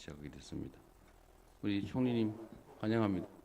시작하게 됐습니다. 우리 총리님 환영합니다.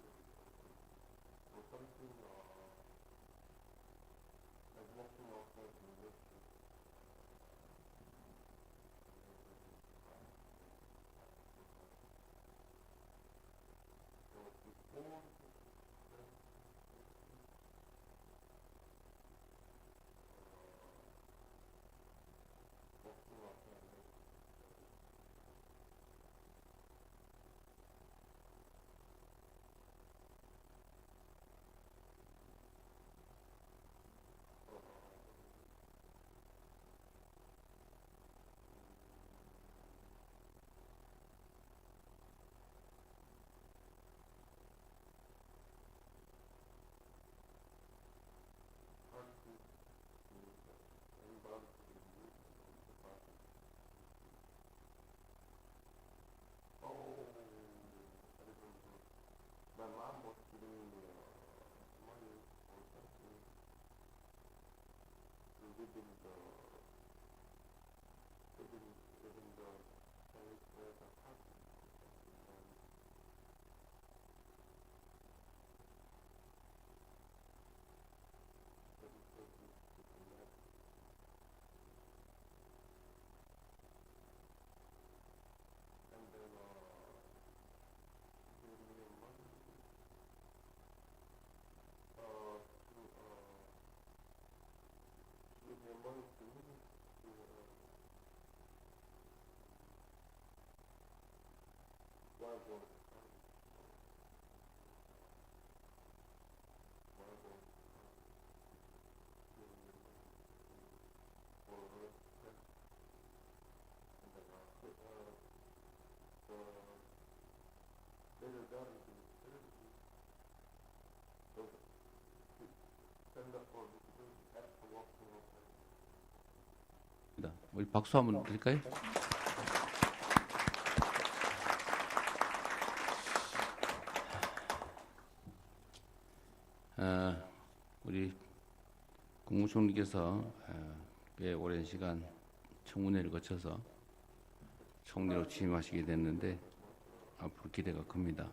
우리 박수 한번 드릴까요? 우리 국무총리께서 꽤 오랜 시간 청문회를 거쳐서 총리로 취임하시게 됐는데 앞으로 기대가 큽니다.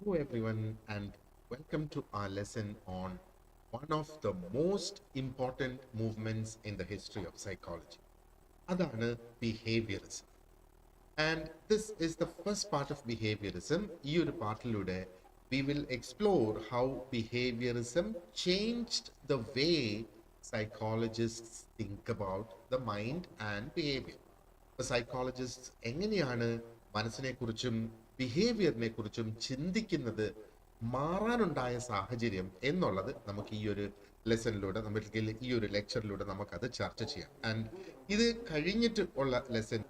Hello, everyone, and welcome to our lesson on one of the most important movements in the history of psychology. അതാണ് behaviourism. And this is the first part of behaviorism. ഈ ഒരു പാർട്ടിലൂടെ we will explore how behaviorism changed the way psychologists think about the mind and behavior. Psychologist എങ്ങനെയാണ് മനസ്സിനെക്കുറിച്ചും ബിഹേവിയറിനെ കുറിച്ചും ചിന്തിക്കുന്നത്, മാറാനുണ്ടായ സാഹചര്യം എന്നുള്ളത് നമുക്ക് ഈ ഒരു ലെസണിലൂടെ, നമുക്ക് ഈ ഒരു ലെക്ചറിലൂടെ നമുക്കത് ചർച്ച ചെയ്യാം. ആൻഡ് ഇത് കഴിഞ്ഞിട്ട് ഉള്ള ലെസൺ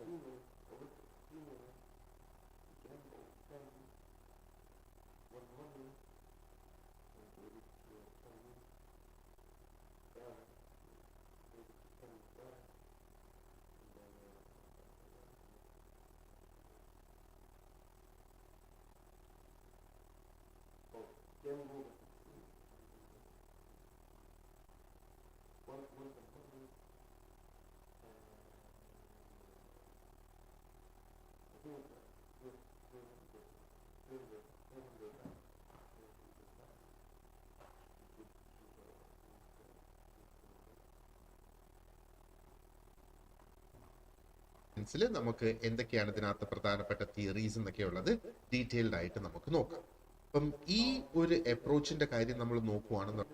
നമുക്ക് എന്തൊക്കെയാണ് ഇതിനകത്ത് പ്രധാനപ്പെട്ട തിയറീസ് എന്നൊക്കെയുള്ളത് ഡീറ്റെയിൽഡ് ആയിട്ട് നമുക്ക് നോക്കാം. അപ്പം ഈ ഒരു അപ്രോച്ചിന്റെ കാര്യം നമ്മൾ നോക്കുവാണെന്ന്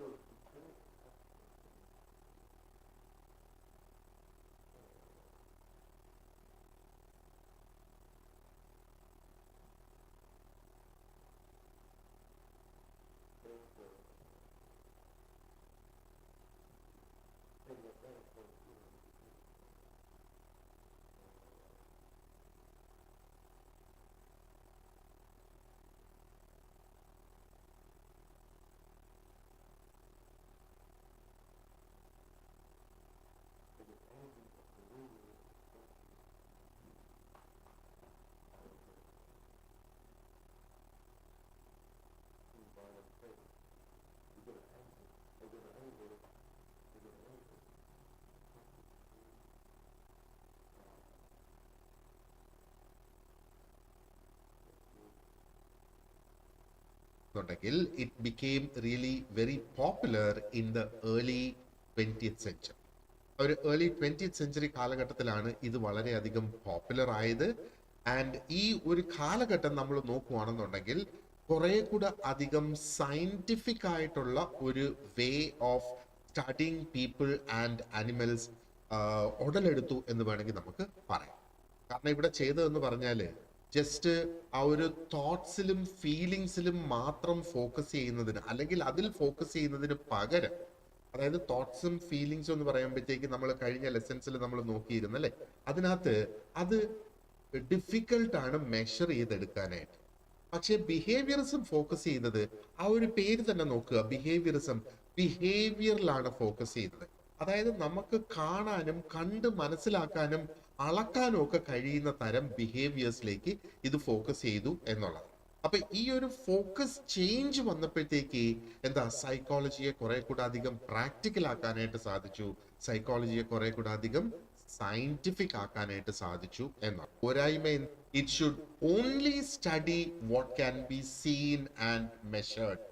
ഉണ്ടെങ്കിൽ it became really very popular in the early 20th century. ഒരു ഏർലി 20th സെഞ്ചുറി കാലഘട്ടത്തിലാണ് ഇത് വളരെയധികം പോപ്പുലർ ആയത്. ആൻഡ് ഈ ഒരു കാലഘട്ടം നമ്മൾ നോക്കുവാണെന്നുണ്ടെങ്കിൽ കുറെ കൂടെ അധികം സയന്റിഫിക് ആയിട്ടുള്ള ഒരു way of studying people and animals ഉടലെടുത്തു എന്ന് വേണമെങ്കിൽ നമുക്ക് പറയാം. കാരണം ഇവിടെ ചെയ്തതെന്ന് പറഞ്ഞാല് ജസ്റ്റ് ആ ഒരു തോട്ട്സിലും ഫീലിങ്സിലും മാത്രം ഫോക്കസ് ചെയ്യുന്നതിന്, അല്ലെങ്കിൽ അതിൽ ഫോക്കസ് ചെയ്യുന്നതിന് പകരം, അതായത് തോട്ട്സും ഫീലിങ്സും എന്ന് പറയുമ്പോഴത്തേക്ക് നമ്മൾ കഴിഞ്ഞ ലെസൺസിൽ നമ്മൾ നോക്കിയിരുന്നല്ലേ, അതിനകത്ത് അത് ഡിഫിക്കൽട്ടാണ് മെഷർ ചെയ്തെടുക്കാനായിട്ട്. പക്ഷെ ബിഹേവിയറിസം ഫോക്കസ് ചെയ്യുന്നത്, ആ ഒരു പേര് തന്നെ നോക്കുക, ബിഹേവിയറിലാണ് ഫോക്കസ് ചെയ്യുന്നത്. അതായത് നമുക്ക് കാണാനും കണ്ട് മനസ്സിലാക്കാനും അളക്കാനും ഒക്കെ കഴിയുന്ന തരം ബിഹേവിയേഴ്സിലേക്ക് ഇത് ഫോക്കസ് ചെയ്തു എന്നുള്ളത്. അപ്പൊ ഈ ഒരു ഫോക്കസ് ചേഞ്ച് വന്നപ്പോഴത്തേക്ക് എന്താ, സൈക്കോളജിയെ കുറെ കൂടെ അധികം പ്രാക്ടിക്കൽ ആക്കാനായിട്ട് സാധിച്ചു, സൈക്കോളജിയെ കുറെ കൂടെ അധികം സയന്റിഫിക് ആക്കാനായിട്ട് സാധിച്ചു എന്നാണ്. പോരായ്മ, it should only study what can be seen and measured.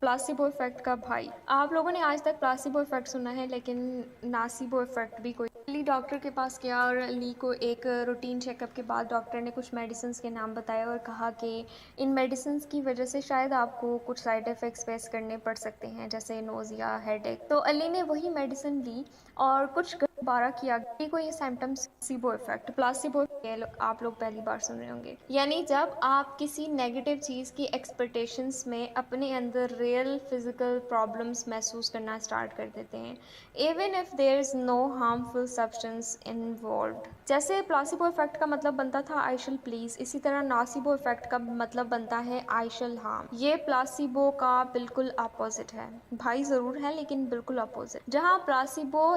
Placebo effect का भाई। आप लोगों ने आज तक प्लासिबो इफेक्ट सुना है, लेकिन नासिबो इफेक्ट भी कोई। ली डॉक्टर के पास गया और ली को एक रूटीन चेकअप के बाद डॉक्टर ने कुछ मेडिसिन के नाम बताए और कहा कि इन मेडिसिन की वजह से शायद आपको कुछ साइड इफ़ेक्ट्स फेस करने पड़ सकते हैं, जैसे नोज़िया, हेडेक। तो अली ने वही मेडिसिन ली और कुछ दोबारा किया। अली को ये सिम्टम्स प्लासिबो इफेक्ट, प्लासिबो आप लोग पहली बार सुन रहे होंगे, यानी जब आप किसी नेगेटिव चीज़ की एक्सपेक्टेशंस में अपने अंदर रियल फिजिकल प्रॉब्लम्स महसूस करना स्टार्ट कर देते हैं, even if there is no harmful substance involved. जैसे प्लासिबो इफेक्ट का मतलब बनता था आई शैल प्लीज, इसी तरह नासिबो इफेक्ट का मतलब बनता है आई शैल हार्म। ये प्लासिबो का बिल्कुल अपोजिट है, भाई ज़रूर है लेकिन बिल्कुल अपोजिट। जहाँ प्लासिबो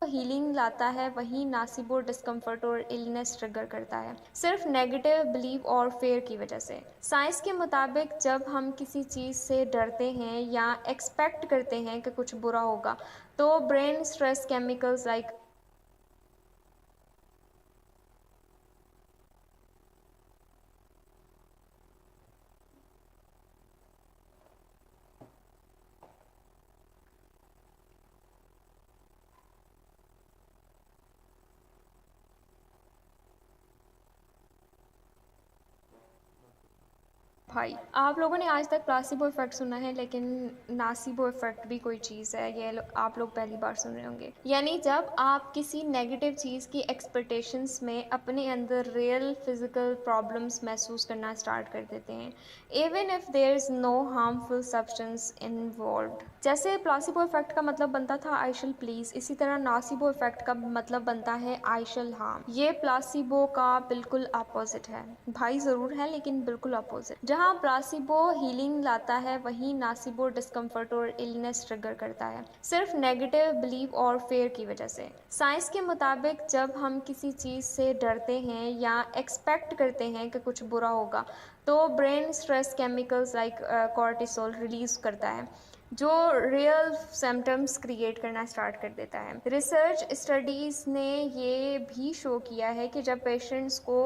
हीलिंग लाता है वहीं नासिबो डिस्कम्फर्ट और इलनेस ट्रिगर करता है, सिर्फ नेगेटिव बिलीव और फेयर की वजह से। साइंस के मुताबिक जब हम किसी चीज़ से डरते हैं या एक्सपेक्ट करते हैं कि कुछ बुरा होगा, तो ब्रेन स्ट्रेस केमिकल्स लाइक भाई, आप लोगों ने आज तक प्लासिबो इफेक्ट सुना है, लेकिन नासिबो इफेक्ट भी कोई चीज़ है, ये आप लोग पहली बार सुन रहे होंगे। यानी जब आप किसी नेगेटिव चीज़ की एक्सपेक्टेशंस में अपने अंदर रियल फिजिकल प्रॉब्लम्स महसूस करना स्टार्ट कर देते हैं, even if there is no harmful substance involved. जैसे प्लासिबो इफेक्ट का मतलब बनता था आई शल प्लीज, इसी तरह नासिबो इफेक्ट का मतलब बनता है आई शल हार्म। ये प्लासिबो का बिल्कुल अपोजिट है भाई, ज़रूर है लेकिन बिल्कुल अपोजिट। जहाँ प्लासिबो हीलिंग लाता है वहीं नासिबो डिस्कम्फर्ट और इलनेस ट्रिगर करता है, सिर्फ नेगेटिव बिलीव और फेयर की वजह से। साइंस के मुताबिक जब हम किसी चीज़ से डरते हैं या एक्सपेक्ट करते हैं कि कुछ बुरा होगा, तो brain stress chemicals like cortisol release करता है, जो रियल सिम्टम्स क्रिएट करना स्टार्ट कर देता है। रिसर्च स्टडीज़ ने ये भी शो किया है कि जब पेशेंट्स को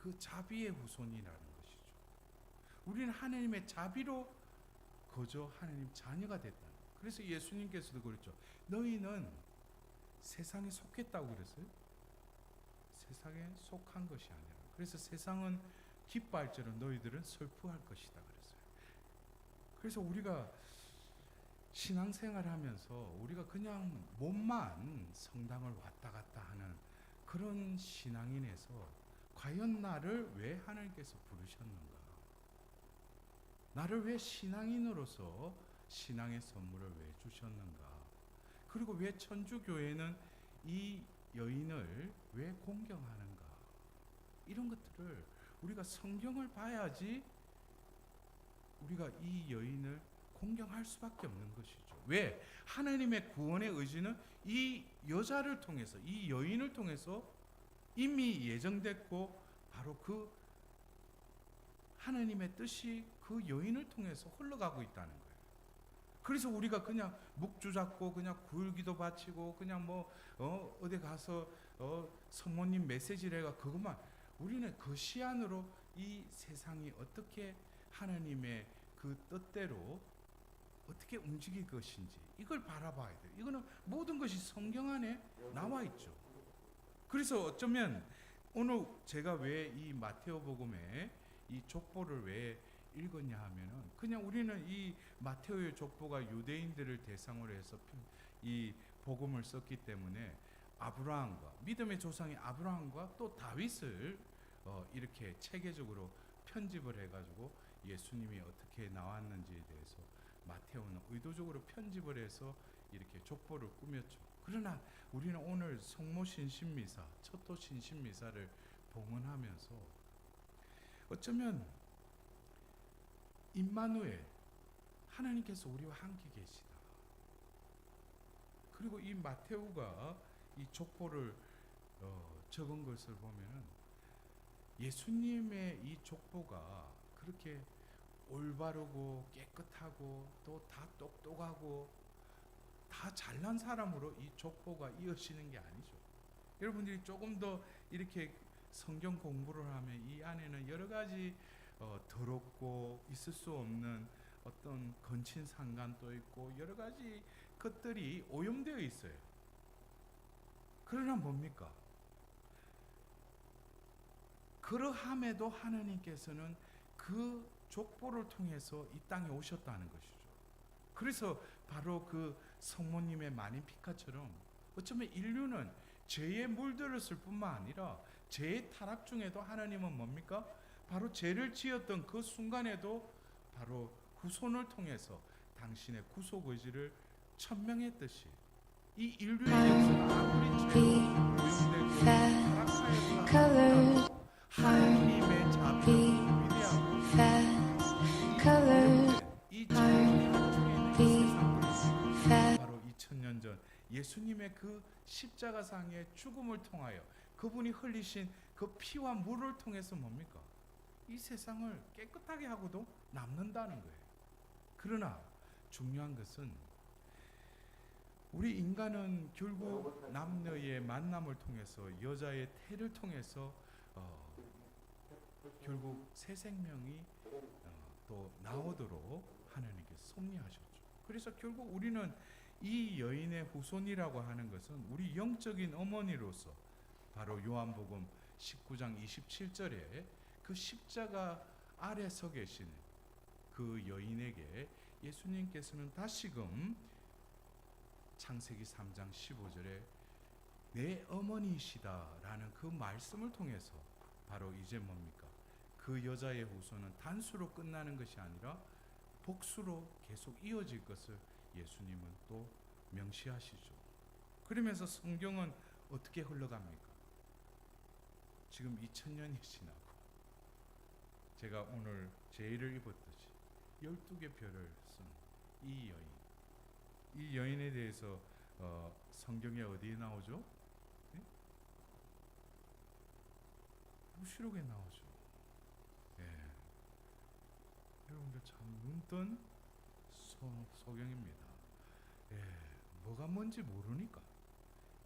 그 자비의 후손이라는 것이죠. 우리는 하나님의 자비로 거저 하나님 자녀가 됐다. 그래서 예수님께서도 그랬죠. 너희는 세상에 속했다고 그랬어요. 세상에 속한 것이 아니라. 그래서 세상은 기뻐할지언정 너희들은 슬퍼할 것이다 그랬어요. 그래서 우리가 신앙생활하면서 우리가 그냥 몸만 성당을 왔다 갔다 하는 그런 신앙인에서 과연 나를 왜 하나님께서 부르셨는가? 나를 왜 신앙인으로서 신앙의 선물을 왜 주셨는가? 그리고 왜 천주교회는 이 여인을 왜 공경하는가? 이런 것들을 우리가 성경을 봐야지 우리가 이 여인을 공경할 수밖에 없는 것이죠. 왜? 하나님의 구원의 의지는 이 여자를 통해서, 이 여인을 통해서 이미 예정됐고 바로 그 하나님의 뜻이 그 여인을 통해서 흘러가고 있다는 거예요. 그래서 우리가 그냥 묵주 잡고 그냥 굴기도 바치고 그냥 어디 가서 성모님 메시지를 해가 그것만, 우리는 그 시안으로 이 세상이 어떻게 하나님의 그 뜻대로 어떻게 움직일 것인지 이걸 바라봐야 돼요. 이거는 모든 것이 성경 안에 나와 있죠. 그래서 어쩌면 오늘 제가 왜 이 마테오복음에 이 족보를 왜 읽었냐 하면은 그냥 우리는 이 마테오의 족보가 유대인들을 대상으로 해서 이 복음을 썼기 때문에 아브라함과 믿음의 조상이 아브라함과 또 다윗을 이렇게 체계적으로 편집을 해가지고 예수님이 어떻게 나왔는지에 대해서 마테오는 의도적으로 편집을 해서 이렇게 족보를 꾸몄죠. 그러나 우리는 오늘 성모 신신미사, 첫도 신신미사를 봉헌하면서 어쩌면 임마누엘, 하나님께서 우리와 함께 계시다. 그리고 이 마테오가 이 족보를 적은 것을 보면은 예수님의 이 족보가 그렇게 올바르고 깨끗하고 또 다 똑똑하고 다 잘난 사람으로 이 족보가 이어지는 게 아니죠. 여러분들이 조금 더 이렇게 성경 공부를 하면 이 안에는 여러 가지 더럽고 있을 수 없는 어떤 건친상간도 있고 여러 가지 것들이 오염되어 있어요. 그러나 뭡니까? 그러함에도 하나님께서는 그 족보를 통해서 이 땅에 오셨다는 것이죠. 그래서 바로 그 성모님의 마니피카처럼 어쩌면 인류는 죄에 물들었을 뿐만 아니라 죄의 타락 중에도 하나님은 뭡니까? 바로 죄를 지었던 그 순간에도 바로 후손을 통해서 당신의 구속 의지를 천명했듯이 이 인류의 역사가 아무리 Colored 하나님의 자비는 위대하고 이 자연의 한쪽에 있는 이 세상들이 바로 2000년 전 예수님의 그 십자가상의 죽음을 통하여 그분이 흘리신 그 피와 물을 통해서 뭡니까? 이 세상을 깨끗하게 하고도 남는다는 거예요. 그러나 중요한 것은 우리 인간은 결국 남녀의 만남을 통해서 여자의 태를 통해서 결국 새 생명이 또 나오도록 하나님께서 섭리하셨죠. 그래서 결국 우리는 이 여인의 후손이라고 하는 것은 우리 영적인 어머니로서 바로 요한복음 19장 27절에 그 십자가 아래 서 계신 그 여인에게 예수님께서는 다시금 창세기 3장 15절에 내 어머니시다라는 그 말씀을 통해서 바로 이제 뭡니까? 그 여자의 후손은 단수로 끝나는 것이 아니라 복수로 계속 이어질 것을 예수님은 또 명시하시죠. 그러면서 성경은 어떻게 흘러갑니까? 지금 2000년이 지나고 제가 오늘 제의를 입었듯이 12개 별을 쓴 이 여인, 이 여인에 대해서 성경에 어디에 나오죠? 네? 무시록에 나오죠. 예. 여러분들 참 눈뜬 소경입니다. 예. 뭐가 뭔지 모르니까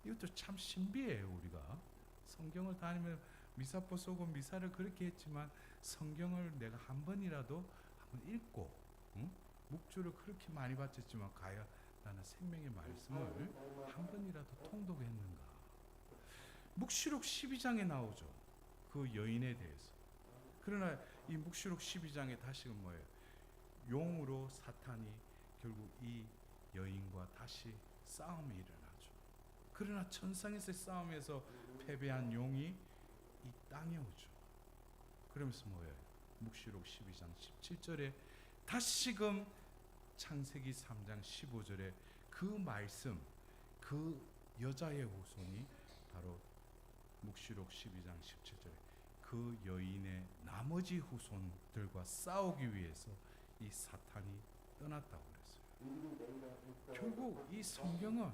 이것도 참 신비해요. 우리가 성경을 다니면 미사포 쏘고 미사를 그렇게 했지만 성경을 내가 한 번이라도 한번 읽고 묵주를 그렇게 많이 바쳤지만 과연 나는 생명의 말씀을 한 번이라도 통독했는가? 묵시록 12장에 나오죠. 그 여인에 대해서. 그러나 이 묵시록 12장에 다시금 뭐예요? 용으로 사탄이 결국 이 여인과 다시 싸움이 일어나죠. 그러나 천상에서의 싸움에서 패배한 용이 이 땅에 오죠. 그러면서 뭐예요? 묵시록 12장 17절에 다시금 창세기 3장 15절에 그 말씀, 그 여자의 후손이 바로 묵시록 12장 17절에 그 여인의 나머지 후손들과 싸우기 위해서 이 사탄이 떠났다고 그랬어요. 결국 이 성경은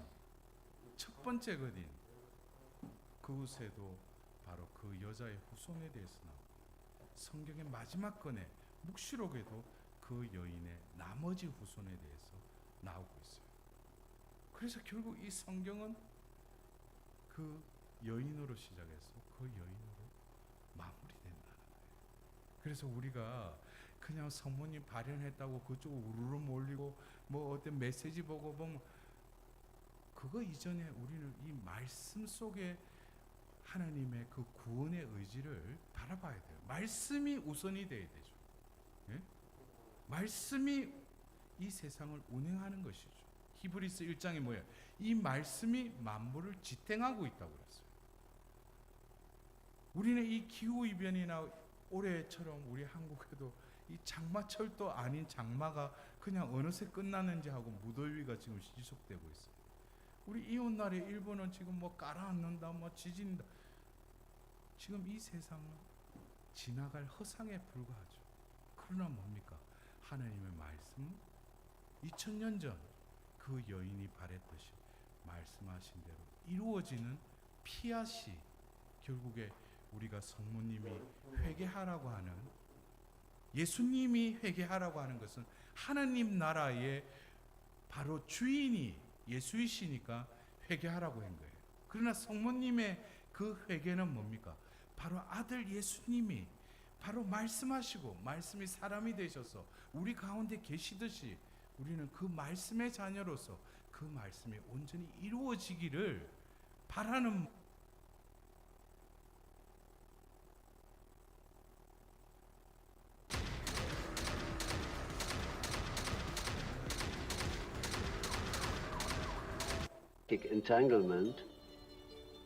첫 번째 거인 그곳에도 바로 그 여자의 후손에 대해서 나오고 성경의 마지막 건에 묵시록에도 그 여인의 나머지 후손에 대해서 나오고 있어요. 그래서 결국 이 성경은 그 여인으로 시작해서 그 여인으로 마무리된다는 거예요. 그래서 우리가 그냥 성모님 발현했다고 그쪽으로 우르르 몰리고 뭐 어떤 메시지 보고 보면 그거 이전에 우리는 이 말씀 속에 하나님의 그 구원의 의지를 바라봐야 돼요. 말씀이 우선이 돼야 되죠. 예? 말씀이 이 세상을 운행하는 것이죠. 히브리서 1장에 뭐예요? 이 말씀이 만물을 지탱하고 있다고 그랬어요. 우리는 이 기후 이변이나 올해처럼 우리 한국에도 이 장마철도 아닌 장마가 그냥 어느새 끝나는지 하고 무더위가 지금 지속되고 있어요. 우리 이웃나라 일본은 지금 뭐 가라앉는다, 뭐 지진다. 지금 이 세상은 지나갈 허상에 불과하죠. 그러나 뭡니까? 하나님의 말씀 2000년 전 그 여인이 바랬듯이 말씀하신 대로 이루어지는 피앗이 결국에 우리가 성모님이 회개하라고 하는 예수님이 회개하라고 하는 것은 하나님 나라의 바로 주인이 예수이시니까 회개하라고 한 거예요. 그러나 성모님의 그 회개는 뭡니까? 바로 아들 예수님이 바로 말씀하시고 말씀이 사람이 되셔서 우리 가운데 계시듯이 우리는 그 말씀의 자녀로서 그 말씀이 온전히 이루어지기를 바라는 entanglement,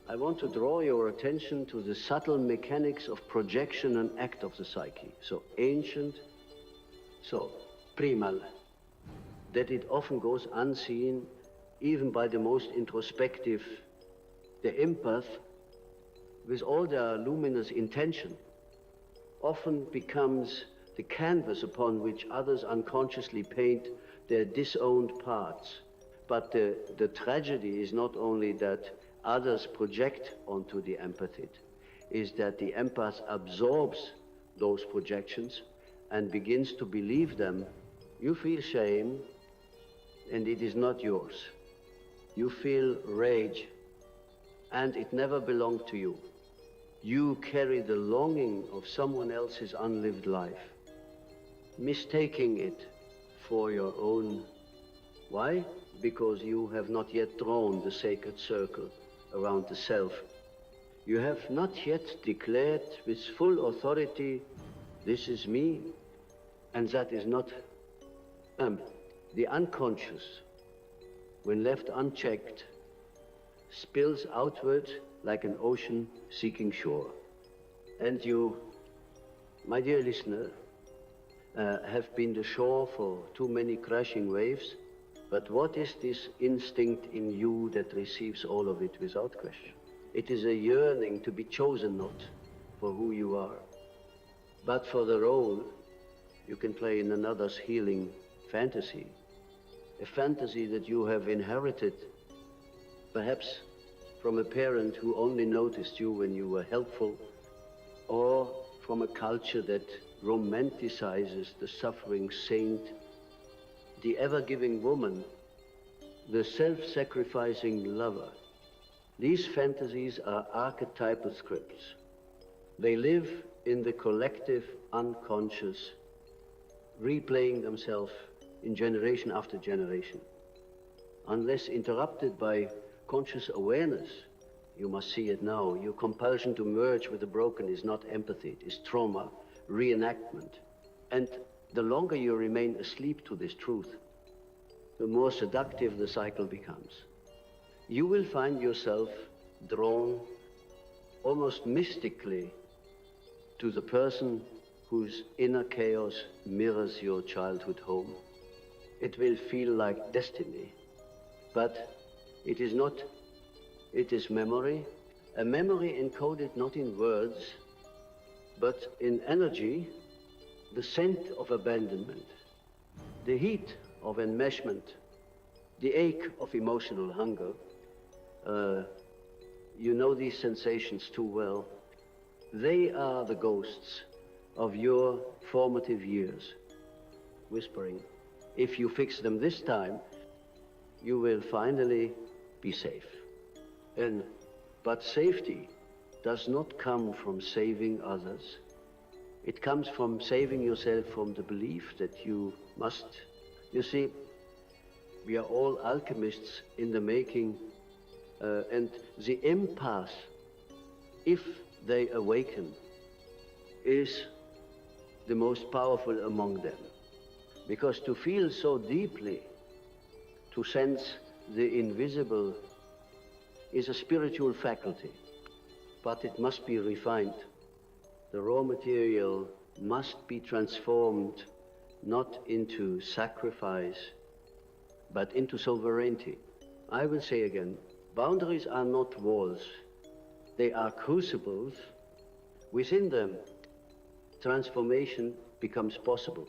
I want to draw your attention to the subtle mechanics of projection and act of the psyche. So ancient, so primal, that it often goes unseen even by the most introspective, the empath, with all their luminous intention, often becomes the canvas upon which others unconsciously paint their disowned parts. But the tragedy is not only that others project onto the empathite, is that the empath absorbs those projections and begins to believe them. You feel shame, and it is not yours. You feel rage, and it never belonged to you. You carry the longing of someone else's unlived life, mistaking it for your own. Why? Because you have not yet drawn the sacred circle around the self. You have not yet declared with full authority, this is me, and that is not. The unconscious, when left unchecked, spills outward like an ocean seeking shore. And you, my dear listener, have been the shore for too many crashing waves. But what is this instinct in you that receives all of it without question? It is a yearning to be chosen not for who you are, but for the role you can play in another's healing fantasy. A fantasy that you have inherited, perhaps from a parent who only noticed you when you were helpful, or from a culture that romanticizes the suffering saint, the ever-giving woman, the self-sacrificing lover. These fantasies are archetypal scripts. They live in the collective unconscious, replaying themselves in generation after generation. Unless interrupted by conscious awareness, you must see it now. Your compulsion to merge with the broken is not empathy, it is trauma, reenactment. And the longer you remain asleep to this truth, the more seductive the cycle becomes. You will find yourself drawn almost mystically to the person whose inner chaos mirrors your childhood home. It will feel like destiny, but it is not. It is memory, a memory encoded not in words, but in energy, the scent of abandonment, the heat of enmeshment, the ache of emotional hunger. You know these sensations too well. They are the ghosts of your formative years, whispering, if you fix them this time, you will finally be safe. But safety does not come from saving others. It comes from saving yourself from the belief that you must. You see, we are all alchemists in the making, and the empath, if they awaken, is the most powerful among them. Because to feel so deeply, to sense the invisible, is a spiritual faculty, but it must be refined. The raw material must be transformed not into sacrifice, but into sovereignty. I will say again, boundaries are not walls. They are crucibles. Within them, transformation becomes possible.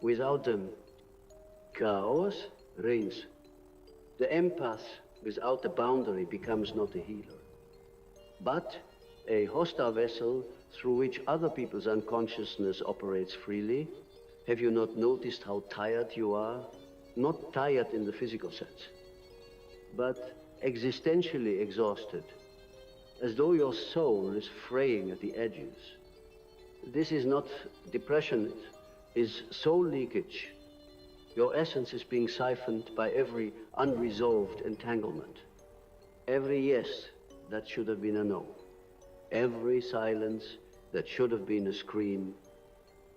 Without them, chaos reigns. The empath without the boundary becomes not a healer, but a hostile vessel through which other people's unconsciousness operates freely. Have you not noticed how tired you are? Not tired in the physical sense, but existentially exhausted, as though your soul is fraying at the edges. This is not depression, it is soul leakage. Your essence is being siphoned by every unresolved entanglement. Every yes that should have been a no. Every silence that should have been a scream.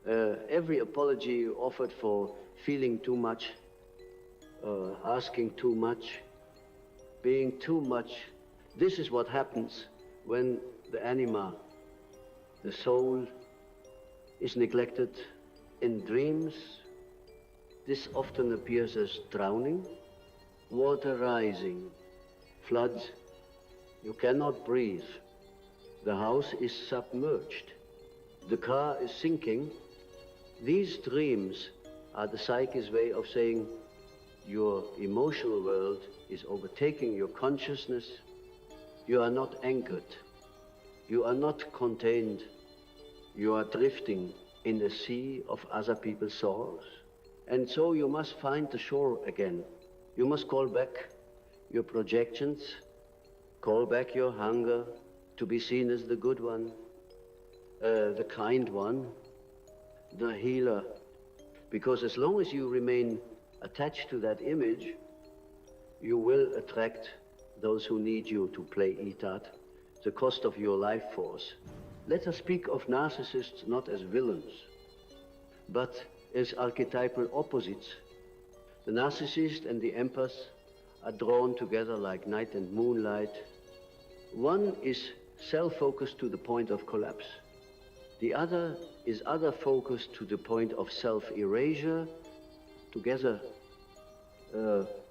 Every apology offered for feeling too much, asking too much, being too much. This is what happens when the anima, the soul, is neglected in dreams. This often appears as drowning. water rising, floods, you cannot breathe. The house is submerged. The car is sinking. These dreams are the psyche's way of saying your emotional world is overtaking your consciousness. You are not anchored. You are not contained. You are drifting in a sea of other people's sorrows. And so you must find the shore again. You must call back your projections, call back your hunger to be seen as the good one, the kind one, the healer. Because as long as you remain attached to that image, you will attract those who need you to play Etat, the cost of your life force. Let us speak of narcissists not as villains, but as archetypal opposites. The narcissist and the empath are drawn together like night and moonlight. One is self-focused to the point of collapse. The other is other-focused to the point of self-erasure. Together,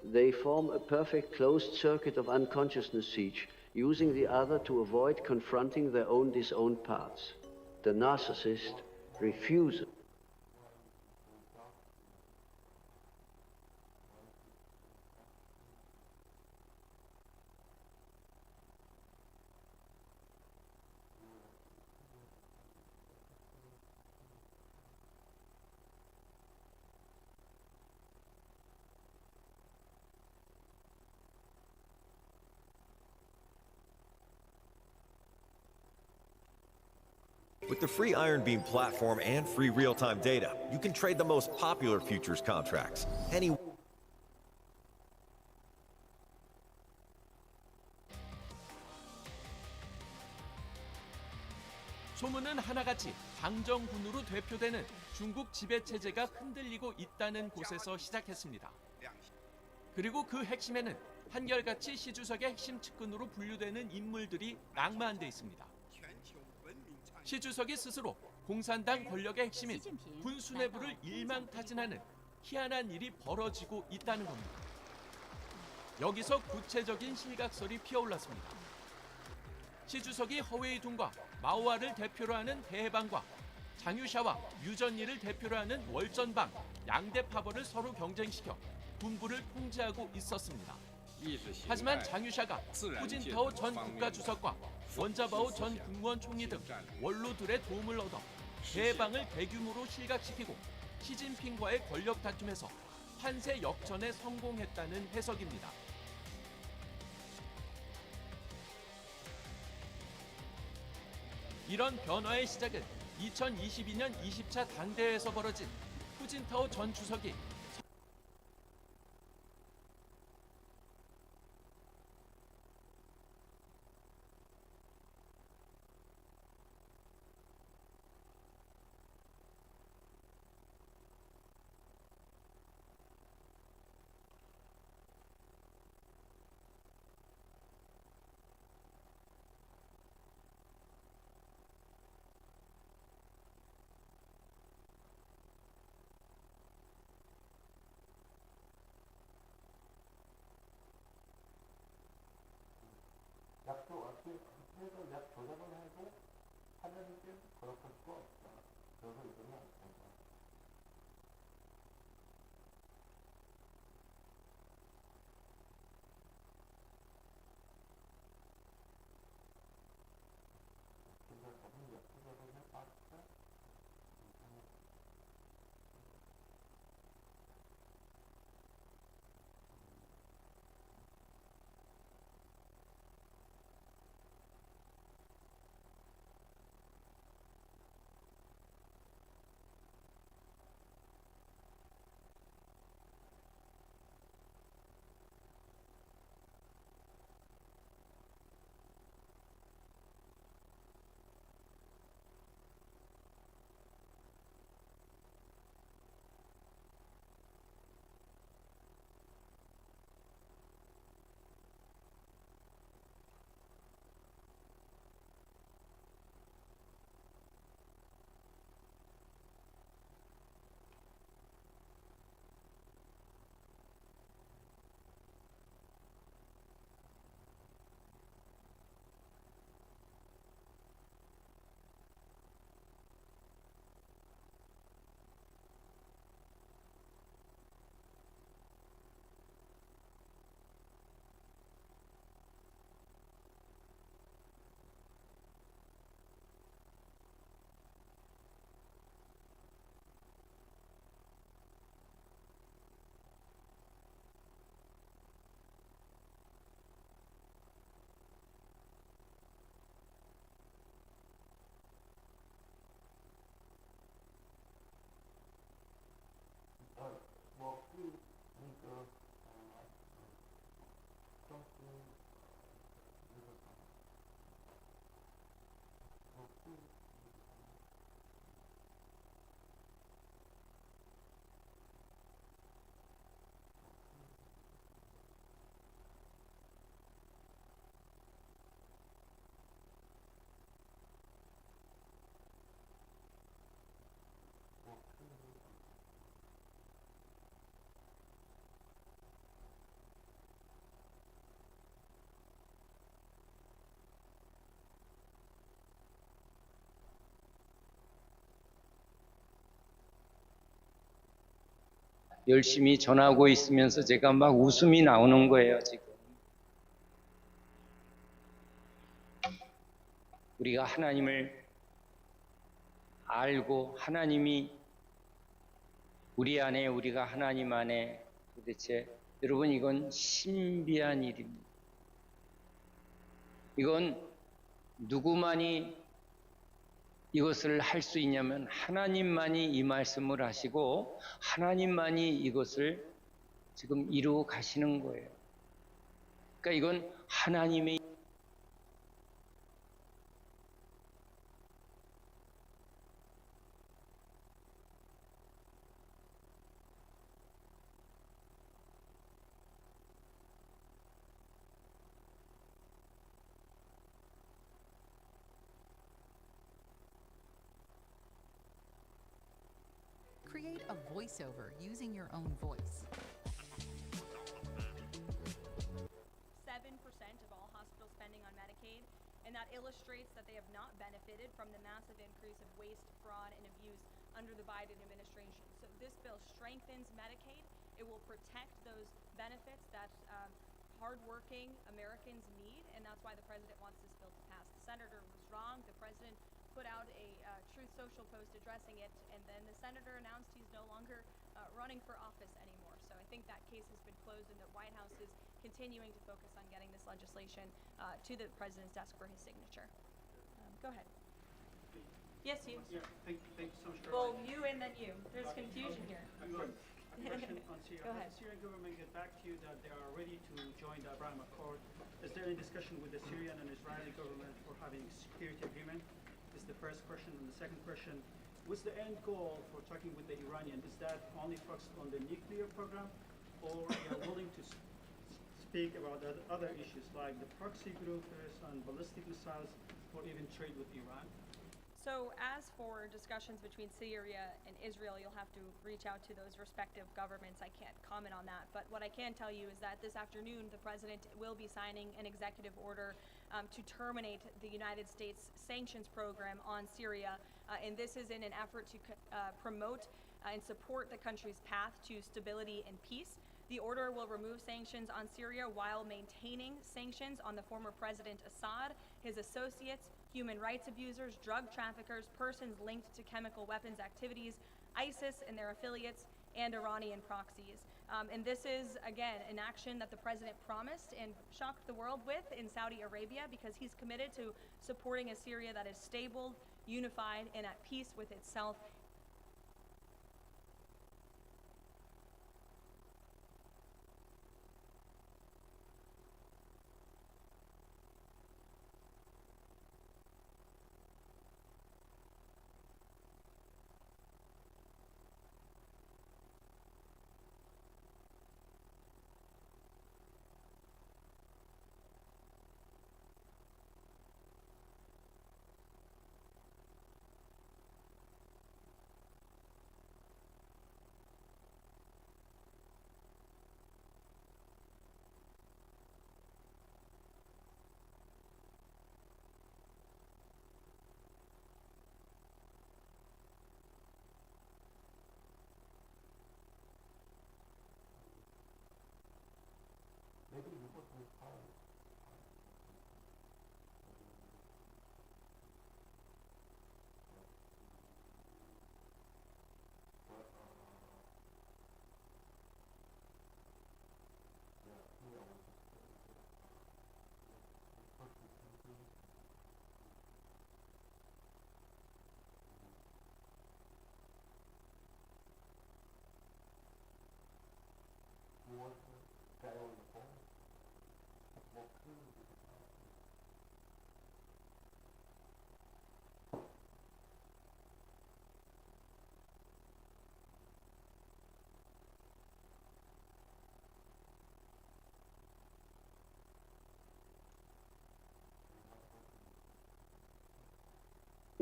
they form a perfect closed circuit of unconsciousness siege, using the other to avoid confronting their own disowned parts. The narcissist refuses. With the free Iron Beam platform and free real-time data, you can trade the most popular futures contracts. 소문은 하나같이 당정군으로 대표되는 중국 지배체제가 흔들리고 있다는 곳에서 시작했습니다. 그리고 그 핵심에는 한결같이 시 주석의 핵심 측근으로 분류되는 인물들이 낭만돼 있습니다. 시 주석이 스스로 공산당 권력의 핵심인 군수뇌부를 일망타진하는 희한한 일이 벌어지고 있다는 겁니다. 여기서 구체적인 실각설이 피어올랐습니다. 시 주석이 허웨이둥과 마오와를 대표로 하는 대해방과 장유샤와 유전리를 대표로 하는 월전방 양대 파벌을 서로 경쟁시켜 군부를 통제하고 있었습니다. 하지만 장유샤가 후진타오 전 국가주석과 원자바오 전 국무원 총리 등 원로들의 도움을 얻어 대해방을 대규모로 실각시키고 시진핑과의 권력 다툼에서 판세 역전에 성공했다는 해석입니다. 이런 변화의 시작은 2022년 20차 당대회에서 벌어진 후진타오 전 주석이 열심히 전하고 있으면서 제가 막 웃음이 나오는 거예요, 지금. 우리가 하나님을 알고 하나님이 우리 안에, 우리가 하나님 안에, 도대체 여러분, 이건 신비한 일입니다. 이건 누구만이 이것을 할 수 있냐면 하나님만이 이 말씀을 하시고 하나님만이 이것을 지금 이루어 가시는 거예요. 그러니까 이건 하나님의 Create a voiceover using your own voice. 7% of all hospital spending on Medicaid, and that illustrates that they have not benefited from the massive increase of waste, fraud, and abuse under the Biden administration. So this bill strengthens Medicaid. It will protect those benefits that hardworking Americans need, and that's why the president wants this bill to pass. The senator was wrong. The president put out a Truth Social post addressing it, and then the senator announced he's no longer running for office anymore. So I think that case has been closed, and the White House is continuing to focus on getting this legislation to the president's desk for his signature. Go ahead. Yes, you. Yeah, thank you so much. Well, you and then you. There's confusion here. Question on Syria. Go ahead. Has the Syrian government get back to you that they are ready to join the Abraham Accord? Is there any discussion with the Syrian and Israeli government for having a security agreement? Is the first question. And the second question, what's the end goal for talking with the Iranian? Is that only focused on the nuclear program, or you are willing to speak about other issues like the proxy groups and ballistic missiles, or even trade with Iran? So as for discussions between Syria and Israel, you'll have to reach out to those respective governments. I can't comment on that. But what I can tell you is that this afternoon, the president will be signing an executive order to terminate the United States sanctions program on Syria. And this is in an effort to promote and support the country's path to stability and peace. The order will remove sanctions on Syria while maintaining sanctions on the former President Assad, his associates, human rights abusers, drug traffickers, persons linked to chemical weapons activities, ISIS and their affiliates, and Iranian proxies. And this is, again, an action that the president promised and shocked the world with in Saudi Arabia, because he's committed to supporting a Syria that is stable, unified, and at peace with itself.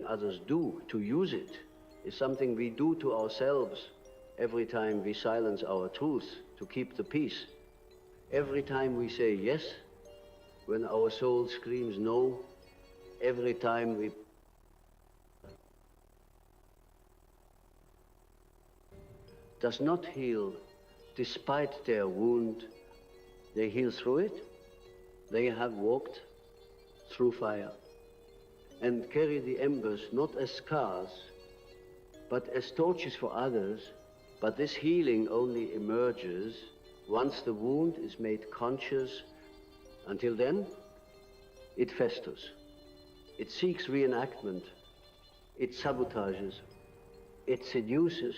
Others do to use it is something we do to ourselves every time we silence our truth to keep the peace. Every time we say yes, when our soul screams no, every time we does not heal despite their wound, they heal through it. They have walked through fire and carry the embers not as scars, but as torches for others. But this healing only emerges once the wound is made conscious. Until then, it festers. It seeks reenactment. It sabotages. It seduces.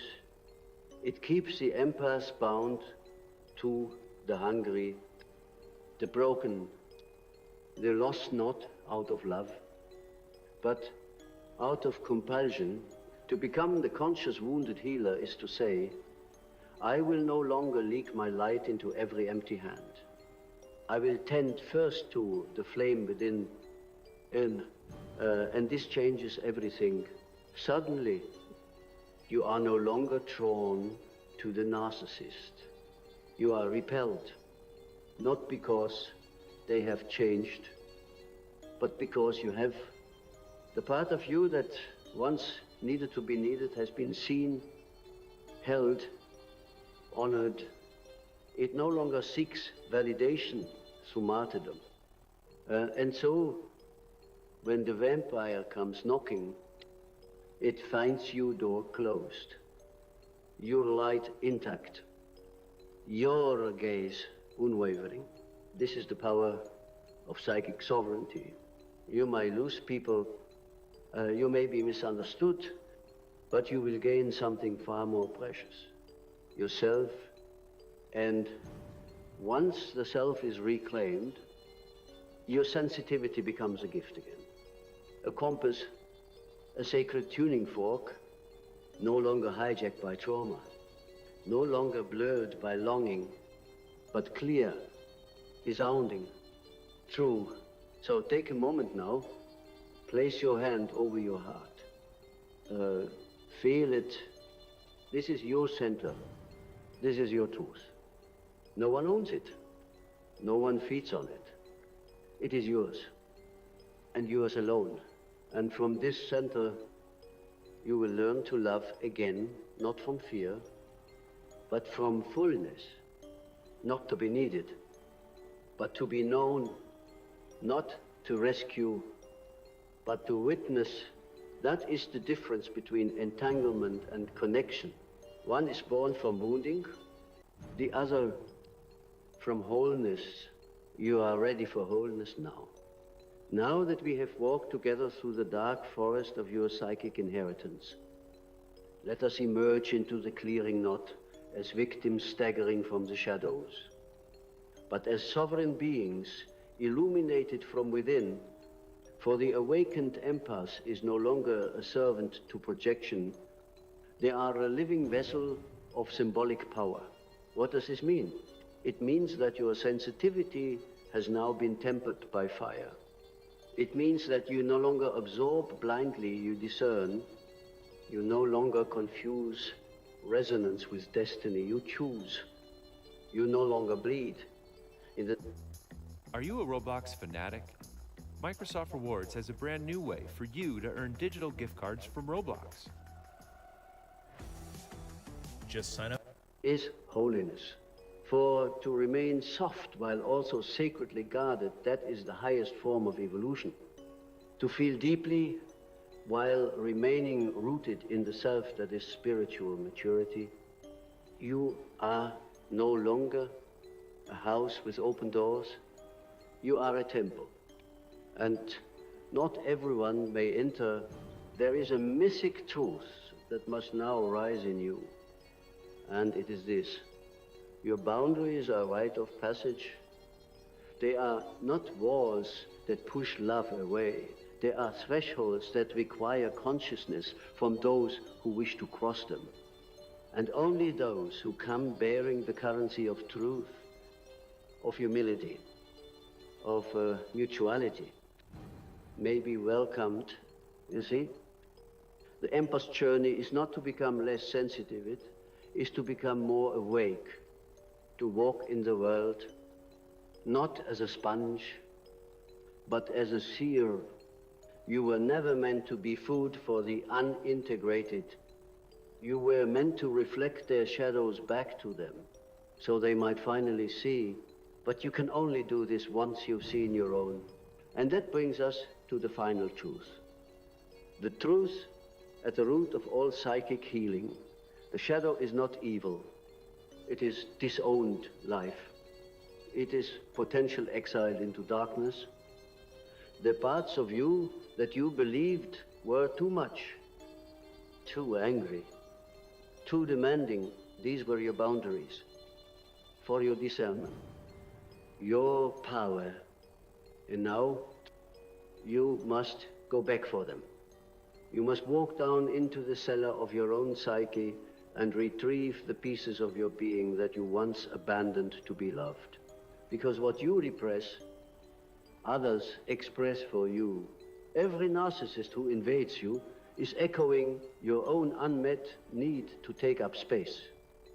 It keeps the empaths bound to the hungry, the broken, the lost not out of love, but out of compulsion. To become the conscious wounded healer is to say, I will no longer leak my light into every empty hand. I will tend first to the flame within, and this changes everything. Suddenly, you are no longer drawn to the narcissist. You are repelled, not because they have changed, but because you have the part of you that once needed to be needed has been seen, held, honored. It no longer seeks validation through martyrdom. And so, when the vampire comes knocking, it finds your door closed, your light intact, your gaze unwavering. This is the power of psychic sovereignty. You might lose people, you may be misunderstood, but you will gain something far more precious, yourself. And once the self is reclaimed, your sensitivity becomes a gift again. A compass, a sacred tuning fork, no longer hijacked by trauma, no longer blurred by longing, but clear, resounding, true. So take a moment now, place your hand over your heart. Feel it. This is your center. This is your truth. No one owns it. No one feeds on it. It is yours, and yours alone. And from this center, you will learn to love again, not from fear, but from fullness, not to be needed, but to be known, not to rescue, but to witness. That is the difference between entanglement and connection. One is born from wounding, the other from wholeness. You are ready for wholeness now. Now that we have walked together through the dark forest of your psychic inheritance, let us emerge into the clearing not as victims staggering from the shadows, but as sovereign beings illuminated from within. For the awakened empath is no longer a servant to projection. They are a living vessel of symbolic power. What does this mean? It means that your sensitivity has now been tempered by fire. It means that you no longer absorb blindly, you discern. You no longer confuse resonance with destiny, you choose. You no longer bleed. Are you a Roblox fanatic? Microsoft Rewards has a brand new way for you to earn digital gift cards from Roblox. Just sign up. Is holiness. For to remain soft while also sacredly guarded, that is the highest form of evolution. To feel deeply while remaining rooted in the self, that is spiritual maturity. You are no longer a house with open doors. You are a temple. And not everyone may enter. There is a mythic truth that must now rise in you. And it is this. Your boundaries are rite of passage. They are not walls that push love away. They are thresholds that require consciousness from those who wish to cross them. And only those who come bearing the currency of truth, of humility, of mutuality, may be welcomed. You see? The empath's journey is not to become less sensitive, it is to become more awake, to walk in the world, not as a sponge, but as a seer. You were never meant to be food for the unintegrated. You were meant to reflect their shadows back to them. so they might finally see. But you can only do this once you've seen your own. And that brings us to the final truth. The truth at the root of all psychic healing. The shadow is not evil. It is disowned life. It is potential exile into darkness. The parts of you that you believed were too much, too angry, too demanding, these were your boundaries for your discernment, your power. And now you must go back for them. You must walk down into the cellar of your own psyche and retrieve the pieces of your being that you once abandoned to be loved. Because what you repress, others express for you. Every narcissist who invades you is echoing your own unmet need to take up space.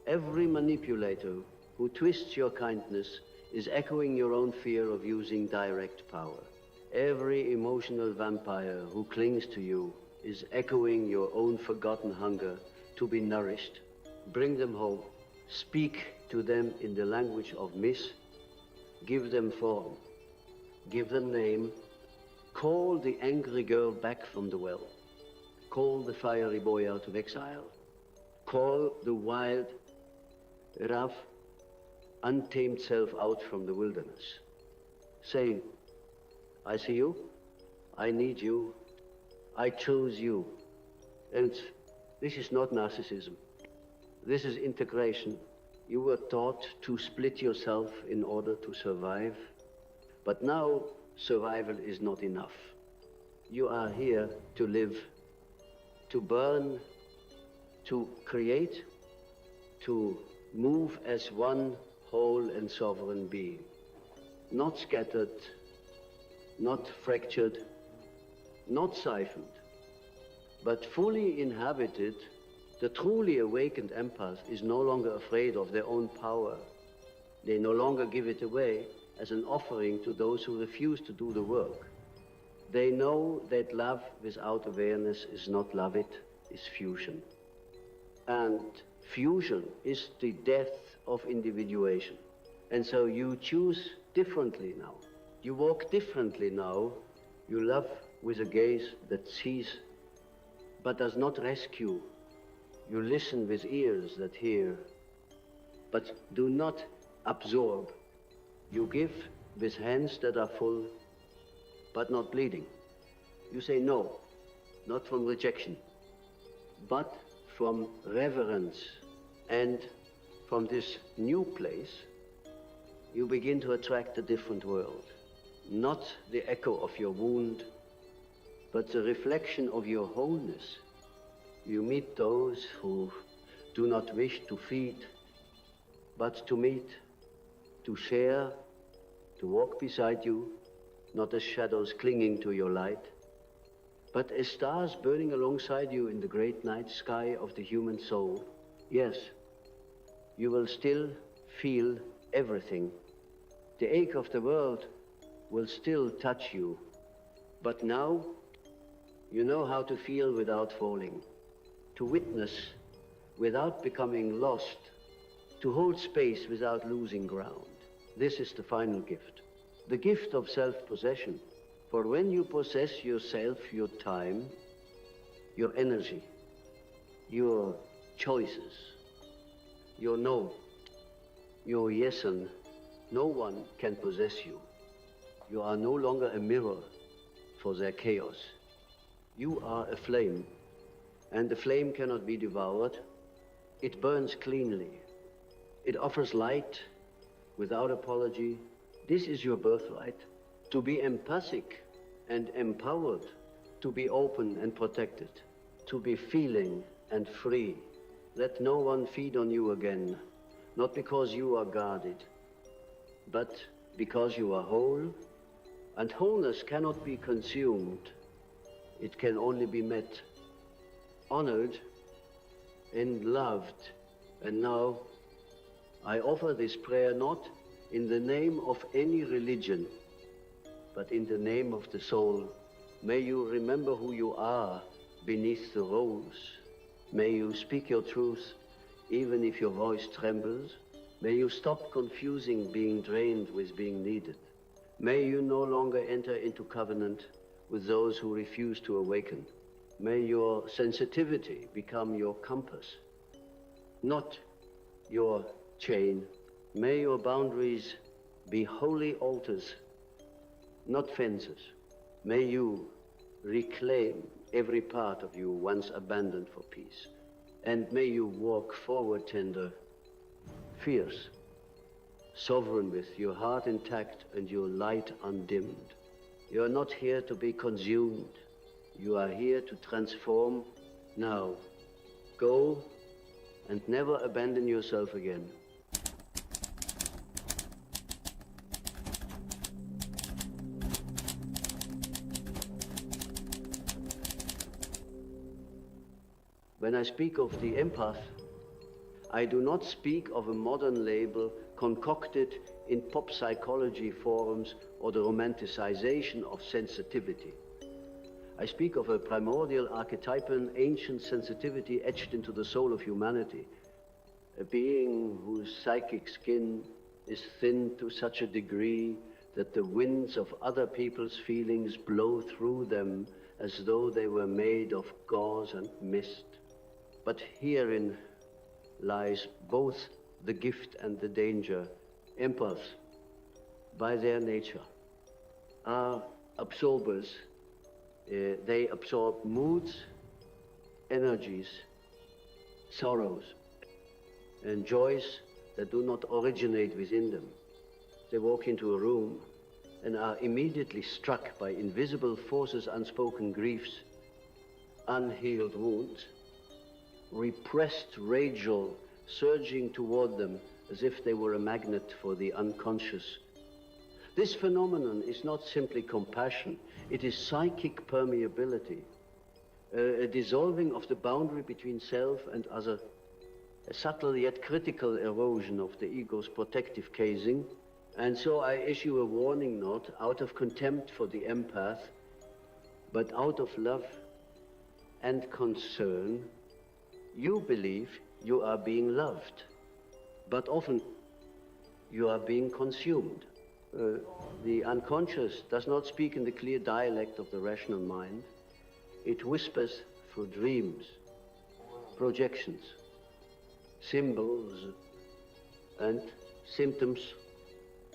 Every manipulator who twists your kindness is echoing your own fear of using direct power. Every emotional vampire who clings to you is echoing your own forgotten hunger to be nourished. Bring them home. Speak to them in the language of myth. Give them form. Give them name. Call the angry girl back from the well. Call the fiery boy out of exile. Call the wild, rough, untamed self out from the wilderness. Say, I see you, I need you, I chose you. And this is not narcissism. This is integration. You were taught to split yourself in order to survive. But now, survival is not enough. You are here to live, to burn, to create, to move as one whole and sovereign being. Not scattered, not fractured, not siphoned, but fully inhabited. The truly awakened empath is no longer afraid of their own power. They no longer give it away as an offering to those who refuse to do the work. They know that love without awareness is not love, it is fusion. And fusion is the death of individuation. And so you choose differently now. You walk differently now. You love with a gaze that sees but does not rescue. You listen with ears that hear, but do not absorb. You give with hands that are full, but not bleeding. You say no, not from rejection, but from reverence. And from this new place, you begin to attract a different world. Not the echo of your wound, but the reflection of your wholeness. You meet those who do not wish to feed, but to meet, to share, to walk beside you, not as shadows clinging to your light, but as stars burning alongside you in the great night sky of the human soul. Yes, you will still feel everything. The ache of the world will still touch you, but now you know how to feel without falling, to witness without becoming lost, to hold space without losing ground. This is the final gift, the gift of self-possession. For when you possess yourself, your time, your energy, your choices, your no, your yes and no one can possess you. You are no longer a mirror for their chaos. You are a flame, and the flame cannot be devoured. It burns cleanly. It offers light without apology. This is your birthright, to be empathic and empowered, to be open and protected, to be feeling and free. Let no one feed on you again, not because you are guarded, but because you are whole, and wholeness cannot be consumed. It can only be met, honored, and loved. And now, I offer this prayer not in the name of any religion, but in the name of the soul. May you remember who you are beneath the rose. May you speak your truth, even if your voice trembles. May you stop confusing being drained with being needed. May you no longer enter into covenant with those who refuse to awaken. May your sensitivity become your compass, not your chain. May your boundaries be holy altars, not fences. May you reclaim every part of you once abandoned for peace. And may you walk forward tender, fierce, sovereign with your heart intact and your light undimmed. You are not here to be consumed. You are here to transform. Now, go and never abandon yourself again. When I speak of the empath, I do not speak of a modern label concocted in pop psychology forums or the romanticization of sensitivity. I speak of a primordial archetypal ancient sensitivity etched into the soul of humanity, a being whose psychic skin is thinned to such a degree that the winds of other people's feelings blow through them as though they were made of gauze and mist. But herein lies both the gift and the danger. Empaths, by their nature, are absorbers. They absorb moods, energies, sorrows, and joys that do not originate within them. They walk into a room and are immediately struck by invisible forces, unspoken griefs, unhealed wounds, repressed rageful surging toward them as if they were a magnet for the unconscious. This phenomenon is not simply compassion, it is psychic permeability, a dissolving of the boundary between self and other, a subtle yet critical erosion of the ego's protective casing. And so I issue a warning note out of contempt for the empath, but out of love and concern. You believe you are being loved, but often you are being consumed. The unconscious does not speak in the clear dialect of the rational mind. It whispers through dreams, projections, symbols, and symptoms.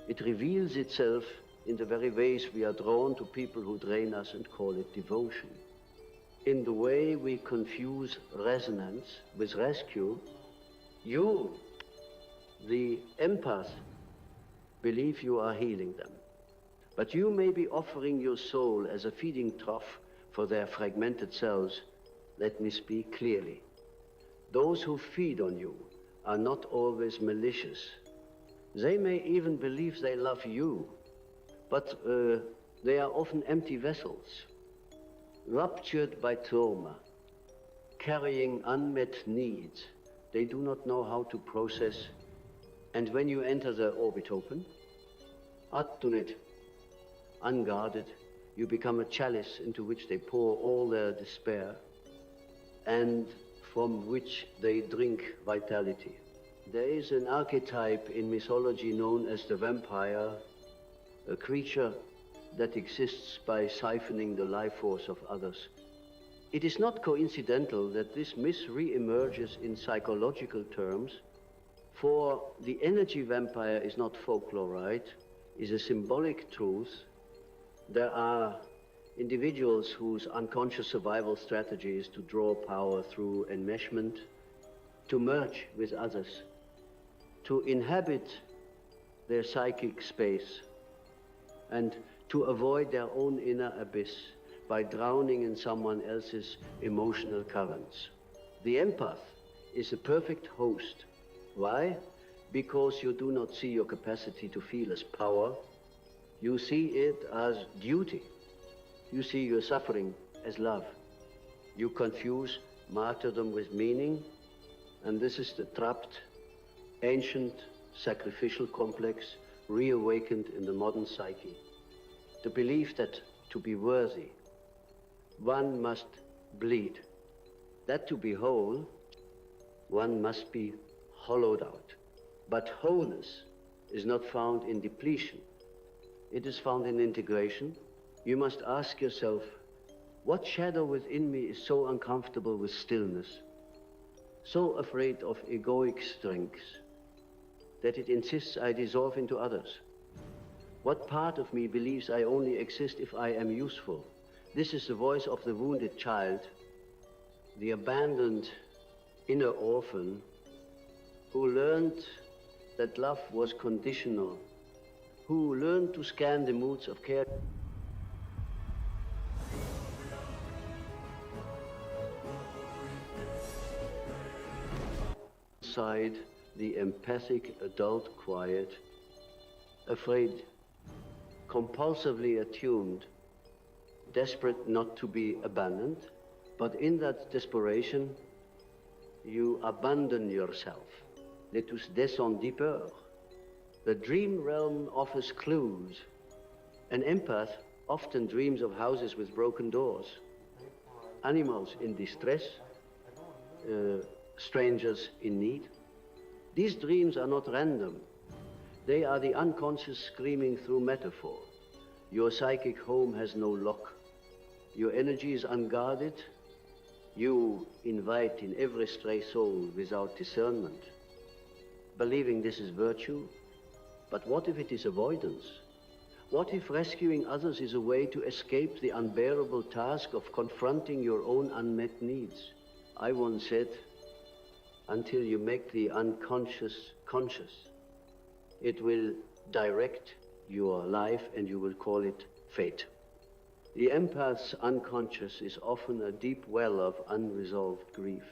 It reveals itself in the very ways we are drawn to people who drain us and call it devotion. In the way we confuse resonance with rescue, you, the empath, believe you are healing them. But you may be offering your soul as a feeding trough for their fragmented selves. Let me speak clearly. Those who feed on you are not always malicious. They may even believe they love you, but they are often empty vessels, ruptured by trauma, carrying unmet needs they do not know how to process. And when you enter their orbit open, attunet, unguarded, you become a chalice into which they pour all their despair and from which they drink vitality. There is an archetype in mythology known as the vampire, a creature that exists by siphoning the life force of others. It is not coincidental that this myth re-emerges in psychological terms, for the energy vampire is not folklore, right? Is a symbolic truth. There are individuals whose unconscious survival strategy is to draw power through enmeshment, to merge with others, to inhabit their psychic space, and to avoid their own inner abyss by drowning in someone else's emotional currents. The empath is a perfect host. Why? Because you do not see your capacity to feel as power. You see it as duty. You see your suffering as love. You confuse martyrdom with meaning, and this is the trapped, ancient, sacrificial complex reawakened in the modern psyche. The belief that to be worthy, one must bleed. That to be whole, one must be hollowed out. But wholeness is not found in depletion. It is found in integration. You must ask yourself, what shadow within me is so uncomfortable with stillness, so afraid of egoic strengths, that it insists I dissolve into others? What part of me believes I only exist if I am useful? This is the voice of the wounded child, the abandoned inner orphan, who learned that love was conditional, who learned to scan the moods of care. Inside the empathic adult quiet, afraid, compulsively attuned, desperate not to be abandoned, but in that desperation, you abandon yourself. Let us descend deeper. The dream realm offers clues. An empath often dreams of houses with broken doors, animals in distress, strangers in need. These dreams are not random. They are the unconscious screaming through metaphor. Your psychic home has no lock. Your energy is unguarded. You invite in every stray soul without discernment, believing this is virtue. But what if it is avoidance? What if rescuing others is a way to escape the unbearable task of confronting your own unmet needs? I once said, until you make the unconscious conscious, it will direct your life and you will call it fate. The empath's unconscious is often a deep well of unresolved grief,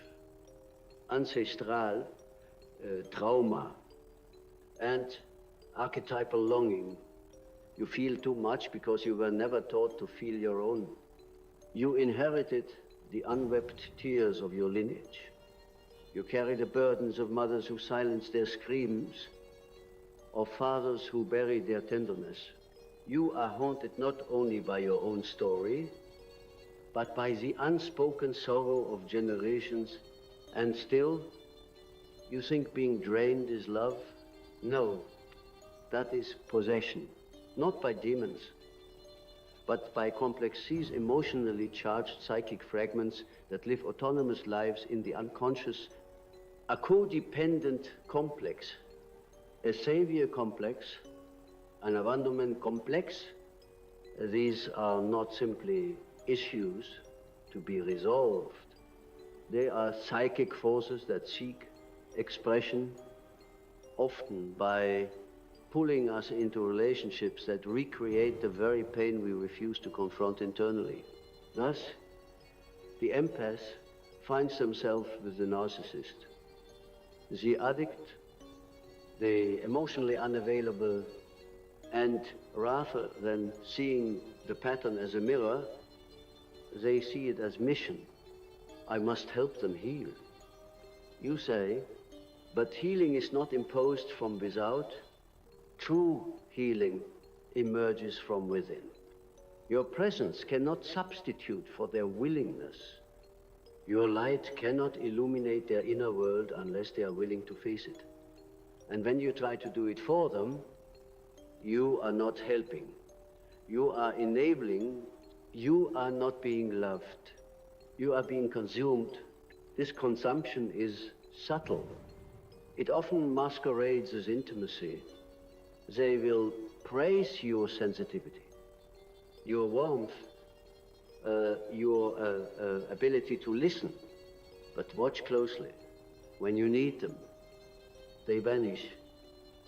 ancestral trauma, and archetypal longing. You feel too much because you were never taught to feel your own. You inherited the unwept tears of your lineage. You carry the burdens of mothers who silenced their screams, of fathers who buried their tenderness. You are haunted not only by your own story, but by the unspoken sorrow of generations. And still, you think being drained is love? No, that is possession, not by demons, but by complexes, emotionally charged psychic fragments that live autonomous lives in the unconscious, a codependent complex, a savior complex, an abandonment complex. These are not simply issues to be resolved. They are psychic forces that seek expression, often by pulling us into relationships that recreate the very pain we refuse to confront internally. Thus, the empath finds themselves with the narcissist. The addict, the emotionally unavailable, and rather than seeing the pattern as a mirror, they see it as mission. I must help them heal. You say, but healing is not imposed from without. True healing emerges from within. Your presence cannot substitute for their willingness. Your light cannot illuminate their inner world unless they are willing to face it. And when you try to do it for them, you are not helping. You are enabling. You are not being loved. You are being consumed. This consumption is subtle. It often masquerades as intimacy. They will praise your sensitivity, your warmth, your ability to listen. But watch closely. When you need them, they vanish.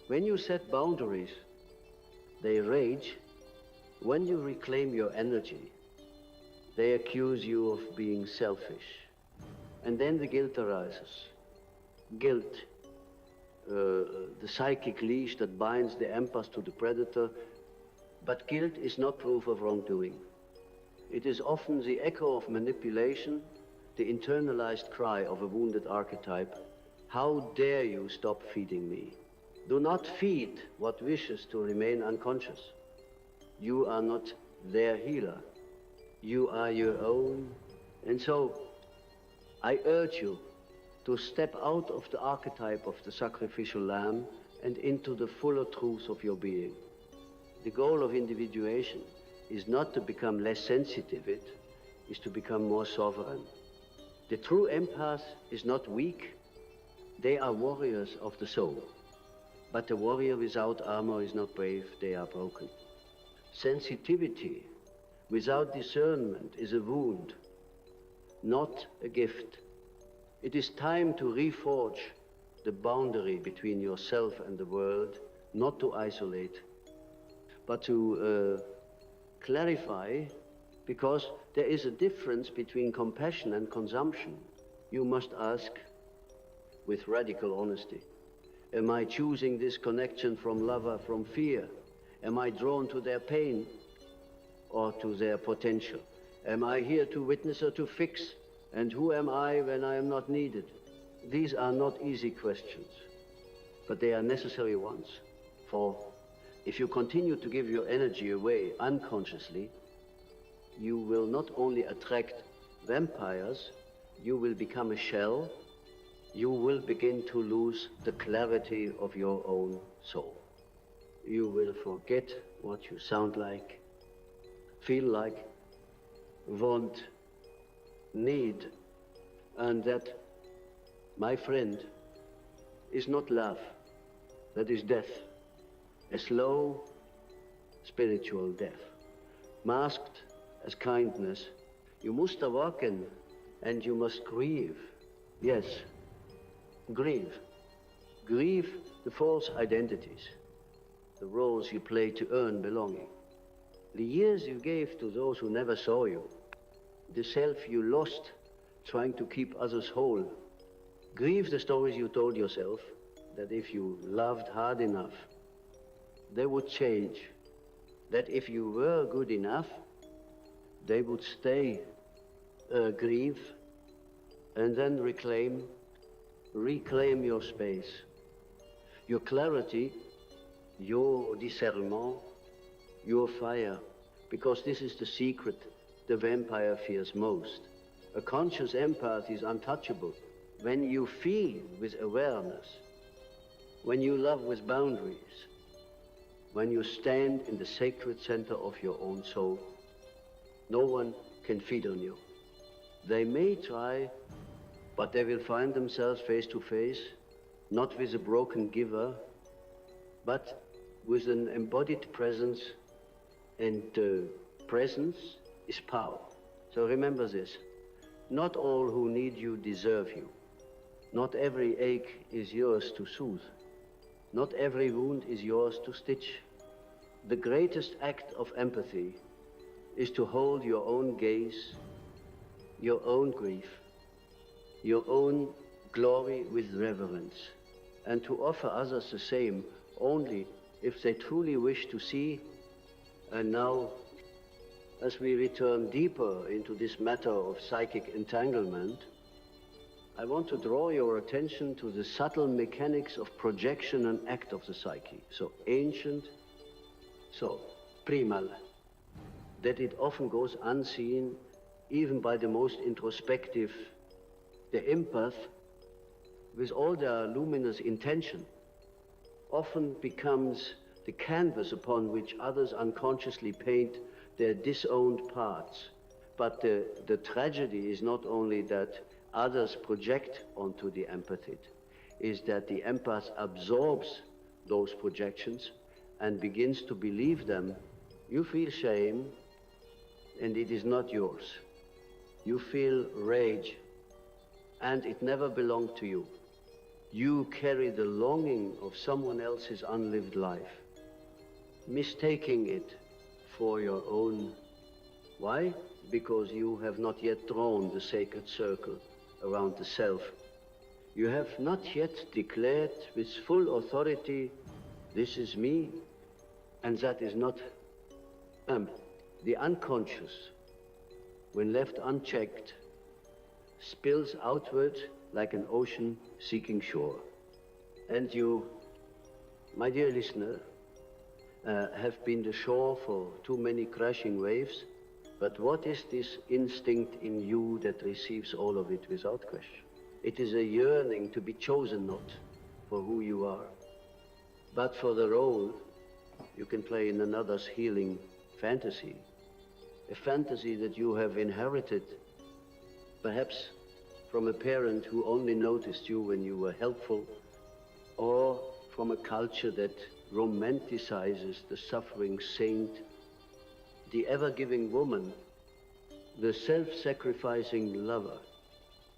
When you set boundaries, they rage. When you reclaim your energy, they accuse you of being selfish. And then the guilt arises. Guilt, the psychic leash that binds the empath to the predator. But guilt is not proof of wrongdoing. It is often the echo of manipulation, the internalized cry of a wounded archetype. How dare you stop feeding me? Do not feed what wishes to remain unconscious. You are not their healer. You are your own. And so, I urge you, to step out of the archetype of the sacrificial lamb and into the fuller truth of your being. The goal of individuation is not to become less sensitive, it is to become more sovereign. The true empath is not weak, they are warriors of the soul. But the warrior without armor is not brave, they are broken. Sensitivity without discernment is a wound, not a gift. It is time to reforge the boundary between yourself and the world, not to isolate, but to clarify, because there is a difference between compassion and consumption. You must ask with radical honesty, am I choosing this connection from love or from fear? Am I drawn to their pain or to their potential? Am I here to witness or to fix? And who am I when I am not needed? These are not easy questions, but they are necessary ones. For if you continue to give your energy away unconsciously, you will not only attract vampires, you will become a shell, you will begin to lose the clarity of your own soul. You will forget what you sound like, feel like, want, need, and that, my friend, is not love, that is death, a slow spiritual death, masked as kindness. You must awaken and you must grieve. Yes, grieve. Grieve the false identities, the roles you play to earn belonging, the years you gave to those who never saw you, the self you lost trying to keep others whole. Grieve the stories you told yourself that if you loved hard enough, they would change, that if you were good enough, they would stay. Grieve, and then reclaim your space, your clarity, your discernment, your fire, because this is the secret the vampire fears most. A conscious empath is untouchable. When you feel with awareness, when you love with boundaries, when you stand in the sacred center of your own soul, no one can feed on you. They may try, but they will find themselves face to face, not with a broken giver, but with an embodied presence, and presence is power. So remember this. Not all who need you deserve you. Not every ache is yours to soothe. Not every wound is yours to stitch. The greatest act of empathy is to hold your own gaze, your own grief, your own glory with reverence, and to offer others the same only if they truly wish to see. And now, as we return deeper into this matter of psychic entanglement, I want to draw your attention to the subtle mechanics of projection and act of the psyche, so ancient, so primal, that it often goes unseen even by the most introspective. The empath, with all their luminous intention, often becomes the canvas upon which others unconsciously paint their disowned parts. But the tragedy is not only that others project onto the empathite, is that the empath absorbs those projections and begins to believe them. You feel shame, and it is not yours. You feel rage, and it never belonged to you. You carry the longing of someone else's unlived life, mistaking it for your own. Why? Because you have not yet drawn the sacred circle around the self. You have not yet declared with full authority, this is me, and that is not. The unconscious, when left unchecked, spills outward like an ocean seeking shore. And you, my dear listener, have been the shore for too many crashing waves. But what is this instinct in you that receives all of it without question? It is a yearning to be chosen not for who you are, but for the role you can play in another's healing fantasy. A fantasy that you have inherited, perhaps from a parent who only noticed you when you were helpful, or from a culture that romanticizes the suffering saint, the ever-giving woman, the self-sacrificing lover.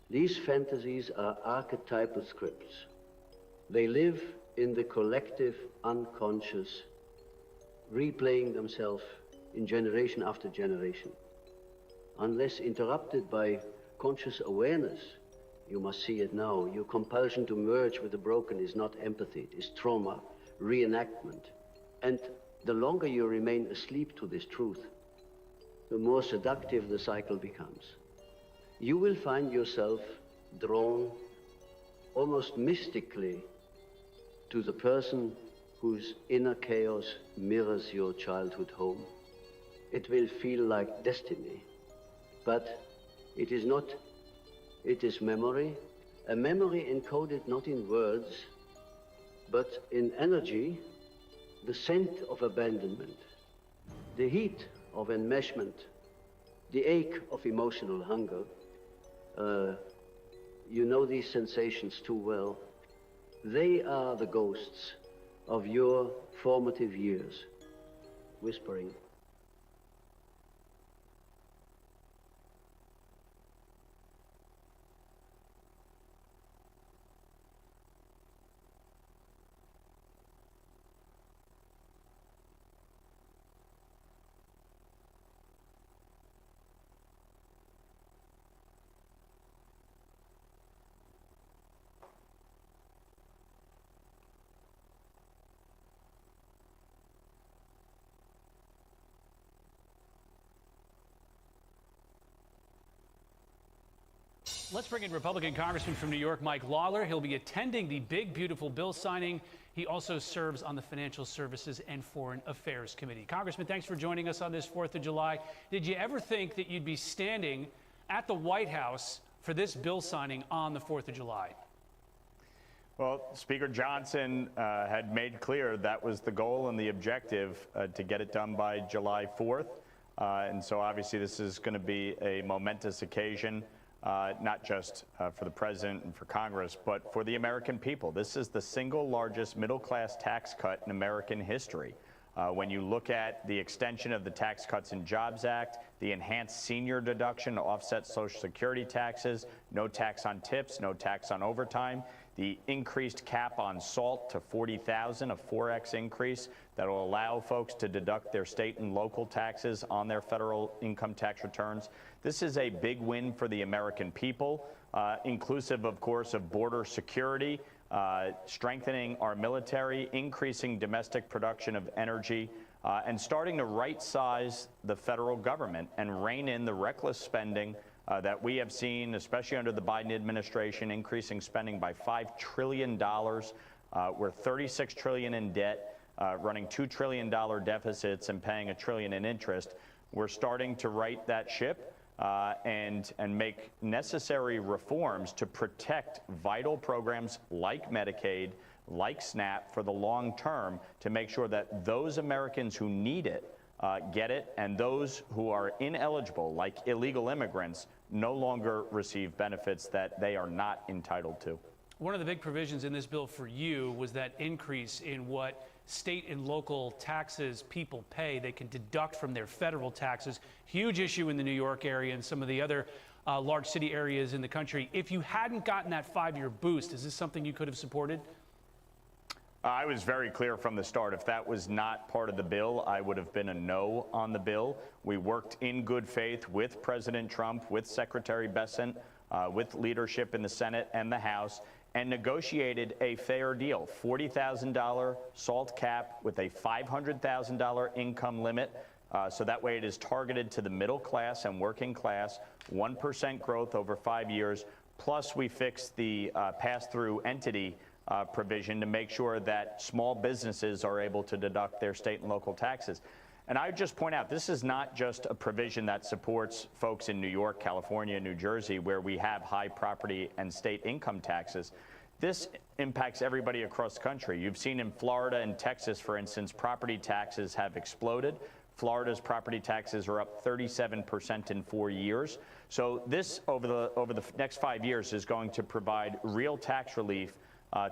These fantasies are archetypal scripts. They live in the collective unconscious, replaying themselves in generation after generation. Unless interrupted by conscious awareness, you must see it now. Your compulsion to merge with the broken is not empathy, it is trauma, reenactment. And the longer you remain asleep to this truth, the more seductive the cycle becomes. You will find yourself drawn almost mystically to the person whose inner chaos mirrors your childhood home. It will feel like destiny, but it is not. It is memory, a memory encoded not in words, but in energy, the scent of abandonment, the heat of enmeshment, the ache of emotional hunger. You know these sensations too well. They are the ghosts of your formative years, whispering. Let's bring in Republican Congressman from New York, Mike Lawler. He'll be attending the big, beautiful bill signing. He also serves on the Financial Services and Foreign Affairs Committee. Congressman, thanks for joining us on this 4th of July. Did you ever think that you'd be standing at the White House for this bill signing on the 4th of July? Well, Speaker Johnson had made clear that was the goal and the objective to get it done by July 4th. And so obviously this is going to be a momentous occasion. Not just for the president and for Congress, but for the American people. This is the single largest middle-class tax cut in American history. When you look at the extension of the Tax Cuts and Jobs Act, the enhanced senior deduction to offset Social Security taxes, no tax on tips, no tax on overtime, the increased cap on salt to $40,000, a 4x increase that will allow folks to deduct their state and local taxes on their federal income tax returns. This is a big win for the American people, inclusive, of course, of border security, strengthening our military, increasing domestic production of energy, and starting to right-size the federal government and rein in the reckless spending that we have seen, especially under the Biden administration, increasing spending by $5 trillion. We're $36 trillion in debt, running $2 trillion deficits and paying $1 trillion in interest. We're starting to right that ship and make necessary reforms to protect vital programs like Medicaid, like SNAP for the long term, to make sure that those Americans who need it get it, and those who are ineligible, like illegal immigrants, no longer receive benefits that they are not entitled to. One of the big provisions in this bill for you was that increase in what state and local taxes people pay. They can deduct from their federal taxes. Huge issue in the New York area and some of the other large city areas in the country. If you hadn't gotten that 5-year boost, is this something you could have supported? I was very clear from the start. If that was not part of the bill, I would have been a no on the bill. We worked in good faith with President Trump, with Secretary Bessent, with leadership in the Senate and the House, and negotiated a fair deal. $40,000 SALT cap with a $500,000 income limit. So that way it is targeted to the middle class and working class, 1% growth over 5 years. Plus we fixed the pass-through entity provision to make sure that small businesses are able to deduct their state and local taxes. And I would just point out, this is not just a provision that supports folks in New York, California, New Jersey, where we have high property and state income taxes. This impacts everybody across the country. You've seen in Florida and Texas, for instance, property taxes have exploded. Florida's property taxes are up 37% in 4 years. So this, over the next 5 years, is going to provide real tax relief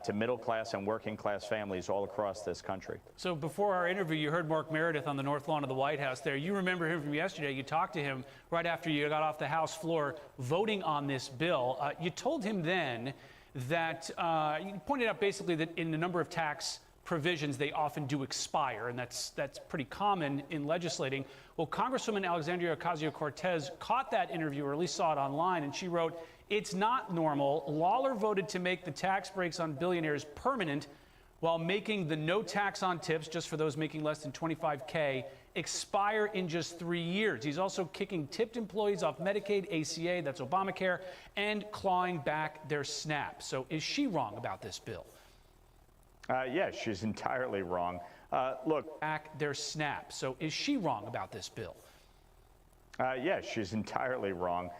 to middle-class and working-class families all across this country. So before our interview, you heard Mark Meredith on the North Lawn of the White House there. You remember him from yesterday. You talked to him right after you got off the House floor voting on this bill. You told him then that you pointed out basically that in a number of tax provisions, they often do expire, and that's pretty common in legislating. Well, Congresswoman Alexandria Ocasio-Cortez caught that interview, or at least saw it online, and she wrote, "It's not normal. Lawler voted to make the tax breaks on billionaires permanent while making the no tax on tips, just for those making less than $25K, expire in just 3 years. He's also kicking tipped employees off Medicaid, ACA, that's Obamacare, and clawing back their SNAP." So is she wrong about this bill? Yes, she's entirely wrong. Look, back their SNAP. So is she wrong about this bill? Yes, she's entirely wrong.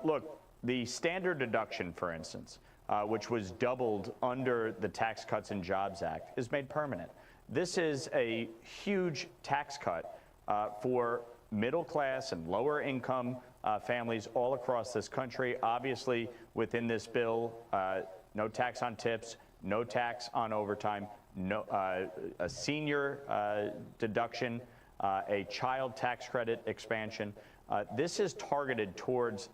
Look, the standard deduction, for instance, which was doubled under the Tax Cuts and Jobs Act, is made permanent. This is a huge tax cut for middle class and lower income families all across this country. Obviously, within this bill, no tax on tips, no tax on overtime, no, a senior deduction, a child tax credit expansion. This is targeted towards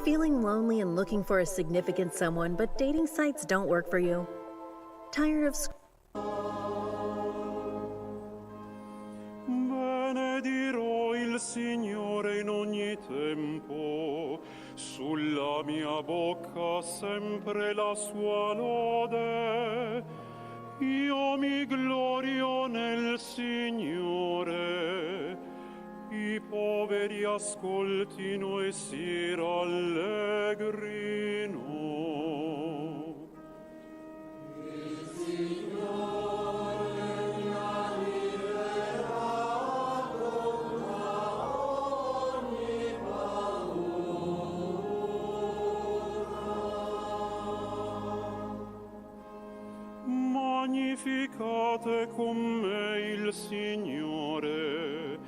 Feeling lonely and looking for a significant someone, but dating sites don't work for you? Tired of Benedirò il Signore in ogni tempo, sulla mia bocca sempre la sua lode. Io mi glorio nel Signore, i poveri ascoltino e si rallegrino. cercate con me il Signore,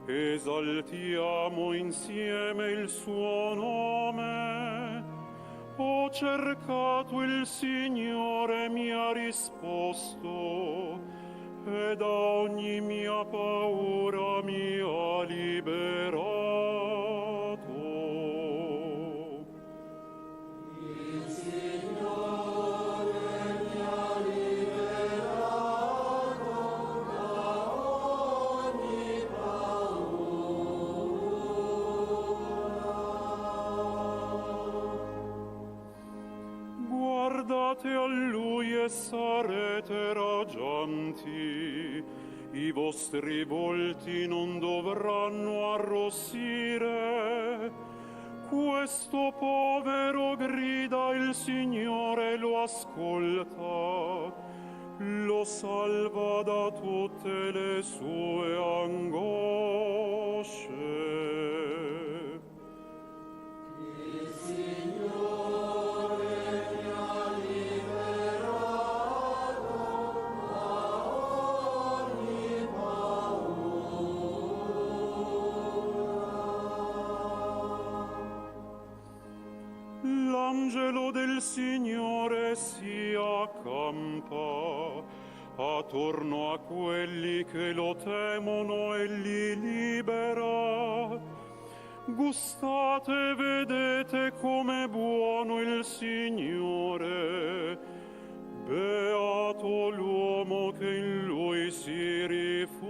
esaltiamo insieme il suo nome. Ho cercato il Signore, mi ha risposto, e da ogni mia paura mi ha liberato. Il Signore mi ha liberato da ogni paura. Guardate a Lui e sarete raggianti, i vostri volti non dovranno arrossire. Questo povero grida, il Signore lo ascolta, lo salva da tutte le sue angosce. Il Signore mi ha liberato da ogni paura. L'angelo del Signore si accampa attorno a quelli che lo temono e li libera. Gustate e vedete com'è buono il Signore. Beato l'uomo che in Lui si rifugia.